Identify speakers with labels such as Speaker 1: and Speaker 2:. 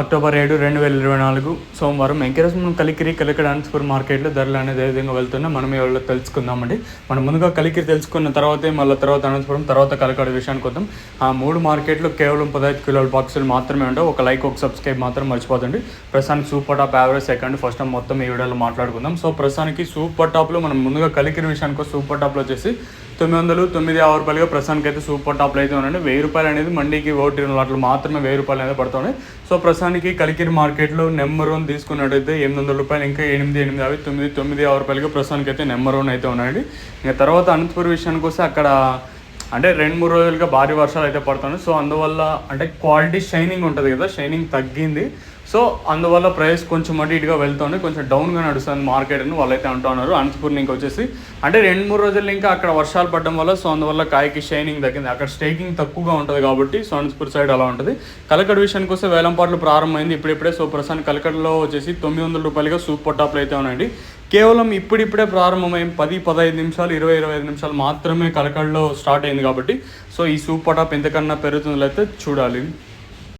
Speaker 1: October 7, 2024 సోమవారం ఈరోజు మనం కలికిరి అనంతపురం మార్కెట్లో ధరలు అనేది ఏ విధంగా వెళ్తున్నా మనం ఎవరో తెలుసుకుందామండి. మనం ముందుగా కలికిరి తెలుసుకున్న తర్వాతే మళ్ళీ తర్వాత అనంతపురం తర్వాత కలకడ విషయానికి వద్దాం. ఆ 3 మార్కెట్లు కేవలం 15 కిలోల బాక్సులు మాత్రమే ఉండవు. ఒక లైక్ ఒక సబ్స్క్రైబ్ మాత్రం మర్చిపోతండి. ప్రస్తుతానికి super top average second first time మొత్తం ఈ వీడియోలో మాట్లాడుకుందాం. సో ప్రస్తుతానికి సూపర్ టాప్లో మనం ముందుగా కలికిరి విషయానికి సూపర్ టాప్లో వచ్చేసి 909 రూపాయలుగా ప్రస్తుతానికి అయితే సూపర్ టాప్లో అయితే ఉన్నాయండి. 1000 రూపాయలు అనేది మండీకి ఓటి అట్లా మాత్రమే 1000 రూపాయలు అనేది పడుతున్నాయి. సో ప్రస్తుతానికి కలికిరి మార్కెట్లో నెంబర్ 1 తీసుకున్నట్టయితే 800 రూపాయలు, ఇంకా 8,9 రూపాయలుగా ప్రస్తుతానికి అయితే నెంబర్ 1 అయితే ఉన్నాయండి. ఇంకా తర్వాత అనంతపురం విషయానికి వస్తే అక్కడ అంటే 2-3 రోజులుగా భారీ వర్షాలు అయితే పడుతున్నాయి. సో అందువల్ల అంటే క్వాలిటీ షైనింగ్ ఉంటుంది కదా, షైనింగ్ తగ్గింది. సో అందువల్ల ప్రైస్ కొంచెం అటు ఇటుగా వెళ్తుంది, కొంచెం డౌన్గా నడుస్తుంది మార్కెట్ అని వాళ్ళైతే అంటున్నారు. అనంతపురం ఇంకా వచ్చేసి అంటే 2-3 రోజులు ఇంకా అక్కడ వర్షాలు పడడం వల్ల సో అందువల్ల కాయకి షైనింగ్ తగ్గింది, అక్కడ స్టేకింగ్ తక్కువగా ఉంటుంది కాబట్టి సో అనంతపురం సైడ్ అలా ఉంటుంది. కలకడ విషయానికి వస్తే వేలంపాట్లు ప్రారంభమైంది ఇప్పుడిప్పుడే. సో ప్రస్తుతానికి కలకడలో వచ్చేసి 900 రూపాయలుగా సూపర్ టాప్లు అయితే ఉన్నాయండి. కేవలం ఇప్పుడిప్పుడే ప్రారంభమైంది, 10-15 నిమిషాలు 20-25 నిమిషాలు మాత్రమే కలకడలో స్టార్ట్ అయింది కాబట్టి సో ఈ సూపర్ టాప్ ఎంతకన్నా పెరుగుతుందో అయితే చూడాలి.